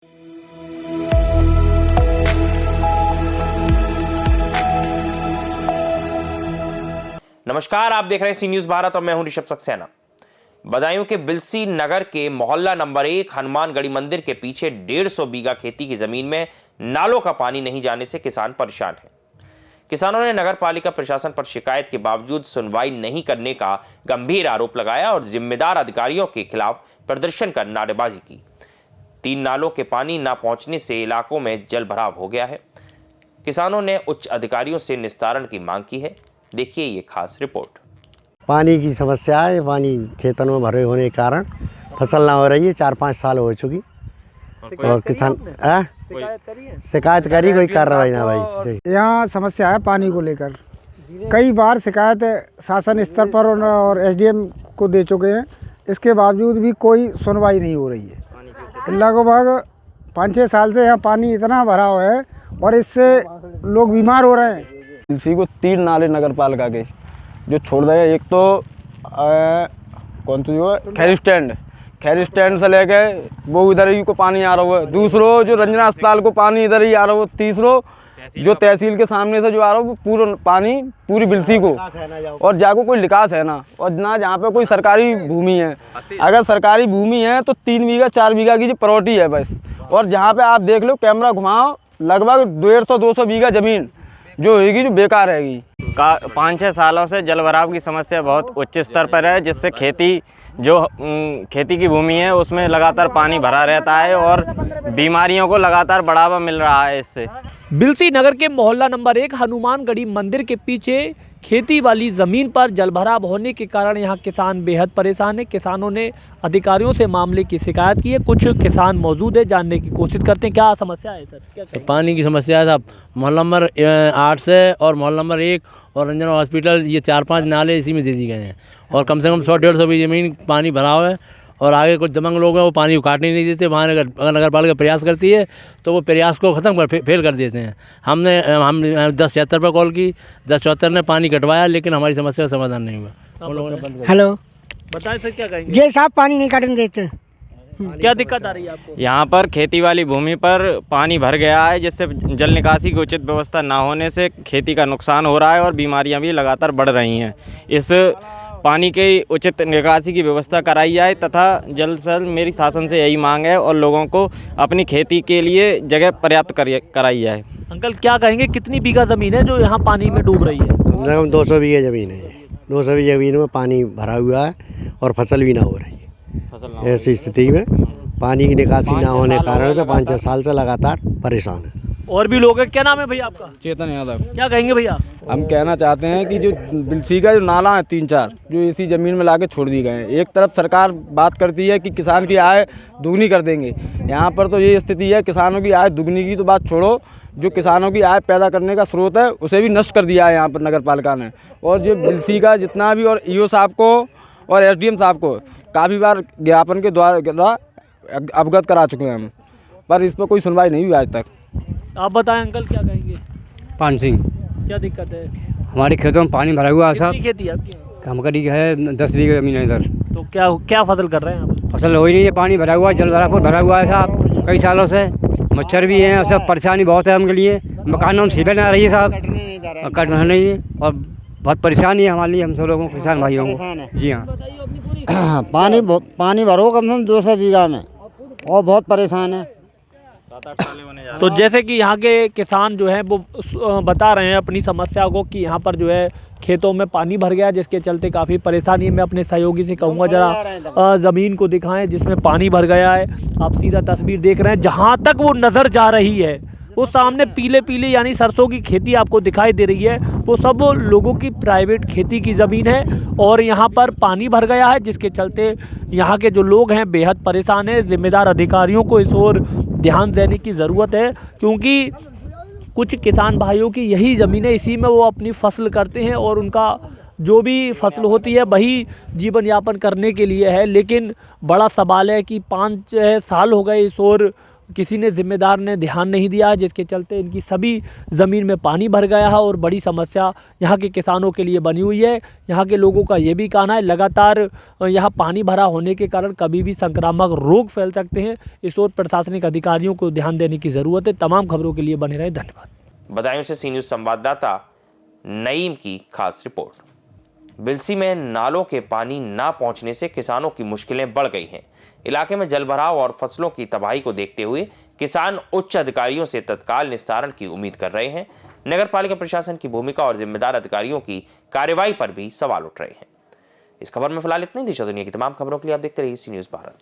नमस्कार, आप देख रहे हैं सी न्यूज भारत और मैं हूं ऋषभ सक्सेना। बदायूं के बिलसी नगर के मोहल्ला नंबर 1 हनुमानगढ़ी मंदिर के पीछे 150 बीघा खेती की जमीन में नालों का पानी नहीं जाने से किसान परेशान हैं। किसानों ने नगर पालिका प्रशासन पर शिकायत के बावजूद सुनवाई नहीं करने का गंभीर आरोप लगाया और जिम्मेदार अधिकारियों के खिलाफ प्रदर्शन कर नारेबाजी की। 3 नालों के पानी न पहुंचने से इलाकों में जल भराव हो गया है। किसानों ने उच्च अधिकारियों से निस्तारण की मांग की है। देखिए ये खास रिपोर्ट। पानी की समस्या है। पानी खेतों में भरे होने के कारण फसल ना हो रही है। 4-5 साल हो चुकी और किसान शिकायत करी, कोई कार्रवाई ना भाई। यहाँ समस्या है पानी को लेकर। कई बार शिकायत शासन स्तर पर और एसडीएम को दे चुके हैं, इसके बावजूद भी कोई सुनवाई नहीं हो रही है। लगभग 5-6 साल से यहाँ पानी इतना भरा हुआ है और इससे लोग बीमार हो रहे हैं। इसी को 3 नाले नगर पालिका के जो छोड़ रहे, एक तो कौन सी जो है खैर स्टैंड से लेके वो इधर ही को पानी आ रहा है। दूसरो जो रंजना अस्पताल को पानी इधर ही आ रहा है। तीसरो जो तहसील के सामने से जो आ रहा है वो पूरा पानी पूरी बिलसी को, और जाको कोई निकास है ना, और ना जहाँ पे कोई सरकारी भूमि है। अगर सरकारी भूमि है तो 3 बीघा 4 बीघा की जो प्रॉपर्टी है बस, और जहाँ पे आप देख लो कैमरा घुमाओ लगभग 150-200 बीघा ज़मीन जो होगी जो बेकार रहेगी। 5-6 सालों से जल भराव की समस्या बहुत उच्च स्तर पर है, जिससे खेती की भूमि है उसमें लगातार पानी भरा रहता है और बीमारियों को लगातार बढ़ावा मिल रहा है इससे। बिलसी नगर के मोहल्ला नंबर 1 हनुमानगढ़ी मंदिर के पीछे खेती वाली ज़मीन पर जलभराव होने के कारण यहाँ किसान बेहद परेशान है। किसानों ने अधिकारियों से मामले की शिकायत की है। कुछ किसान मौजूद है, जानने की कोशिश करते हैं क्या समस्या है। सर क्या पानी की समस्या है साहब। मोहल्ला नंबर 8 से और मोहल्ला नंबर 1 और रंजना हॉस्पिटल, ये 4-5 नाले इसी में दे दिए गए हैं और कम से कम 100-150 बीघा ज़मीन पानी भरा हुआ है। और आगे कुछ दबंग लोग हैं वो पानी को काटने नहीं देते। वहाँ अगर नगर पालिका प्रयास करती है तो वो प्रयास को ख़त्म कर फेल कर देते हैं। हम 1076 पर कॉल की, 1074 ने पानी कटवाया, लेकिन हमारी समस्या का समाधान नहीं हुआ। उन लोगों ने बंद कर। हेलो, बताएं सर क्या कहेंगे। ये साहब पानी नहीं काटने देते। क्या दिक्कत आ रही है आपको। यहाँ पर खेती वाली भूमि पर पानी भर गया है, जिससे जल निकासी की उचित व्यवस्था ना होने से खेती का नुकसान हो रहा है और बीमारियाँ भी लगातार बढ़ रही हैं। इस पानी के उचित निकासी की व्यवस्था कराई जाए तथा जल्द से जल्द मेरी शासन से यही मांग है, और लोगों को अपनी खेती के लिए जगह पर्याप्त कराई जाए। अंकल क्या कहेंगे, कितनी बीघा ज़मीन है जो यहाँ पानी में डूब रही है। कम से कम 200 बीघा ज़मीन है। 200 बीघा ज़मीन में पानी भरा हुआ है और फसल भी ना हो रही है। ऐसी स्थिति में पानी की निकासी ना होने के कारण से 5-6 साल से लगातार परेशान है। और भी लोग हैं। क्या नाम है भैया आपका। चेतन यादव। क्या कहेंगे भैया। हम कहना चाहते हैं कि जो बिलसी का जो नाला है 3-4 जो इसी ज़मीन में लाके छोड़ दिए गए हैं। एक तरफ सरकार बात करती है कि किसान की आय दुगनी कर देंगे, यहाँ पर तो ये स्थिति है किसानों की आय दुगनी की तो बात छोड़ो, जो किसानों की आय पैदा करने का स्रोत है उसे भी नष्ट कर दिया है यहाँ पर नगर पालिका ने। और जो बिलसी का जितना भी, और ईओ साहब को और एसडीएम साहब को काफ़ी बार ज्ञापन के द्वारा अवगत करा चुके हैं हम, पर इस पर कोई सुनवाई नहीं हुई आज तक। आप बताएं अंकल क्या कहेंगे। पान सिंह। क्या दिक्कत है। हमारे खेतों में पानी भरा हुआ है साहब। खेती है आपकी। कमकड़ी है 10 बीघा ज़मीन है इधर। तो क्या फसल कर रहे हैं आप। फसल हो ही नहीं है, पानी भरा हुआ है, जल भरा हुआ है साहब कई सालों से। मच्छर भी हैं, सब परेशानी बहुत है हमके लिए। मकानों में सीधे ना रही है साहब, कटना नहीं है और बहुत परेशानी है हमारे लिए, हम सब लोगों को, किसान भाइयों को। जी हाँ। पानी भरो कम से कम 200 बीघा में और बहुत परेशान है। तो जैसे कि यहाँ के किसान जो हैं वो बता रहे हैं अपनी समस्या को कि यहाँ पर जो है खेतों में पानी भर गया, जिसके चलते काफ़ी परेशानी है। मैं अपने सहयोगी से कहूँगा जरा ज़मीन को दिखाएं जिसमें पानी भर गया है। आप सीधा तस्वीर देख रहे हैं, जहाँ तक वो नज़र जा रही है वो सामने पीले पीले यानी सरसों की खेती आपको दिखाई दे रही है। वो सब लोगों की प्राइवेट खेती की ज़मीन है और यहाँ पर पानी भर गया है, जिसके चलते यहाँ के जो लोग हैं बेहद परेशान हैं। जिम्मेदार अधिकारियों को इस ओर ध्यान देने की ज़रूरत है, क्योंकि कुछ किसान भाइयों की यही ज़मीन है, इसी में वो अपनी फसल करते हैं और उनका जो भी फसल होती है वही जीवन यापन करने के लिए है। लेकिन बड़ा सवाल है कि 5 साल हो गए इस ओर किसी ने जिम्मेदार ने ध्यान नहीं दिया, जिसके चलते इनकी सभी ज़मीन में पानी भर गया है और बड़ी समस्या यहाँ के किसानों के लिए बनी हुई है। यहाँ के लोगों का ये भी कहना है लगातार यहाँ पानी भरा होने के कारण कभी भी संक्रामक रोग फैल सकते हैं। इस ओर प्रशासनिक अधिकारियों को ध्यान देने की ज़रूरत है। तमाम खबरों के लिए बने रहे, धन्यवाद। बदायूं से सी न्यूज़ संवाददाता नईम की खास रिपोर्ट। बिलसी में नालों के पानी ना पहुंचने से किसानों की मुश्किलें बढ़ गई हैं। इलाके में जलभराव और फसलों की तबाही को देखते हुए किसान उच्च अधिकारियों से तत्काल निस्तारण की उम्मीद कर रहे हैं। नगर पालिका प्रशासन की भूमिका और जिम्मेदार अधिकारियों की कार्रवाई पर भी सवाल उठ रहे हैं। इस खबर में फिलहाल इतना ही। देश और दुनिया की तमाम खबरों के लिए आप देखते रहिए सी न्यूज़ भारत।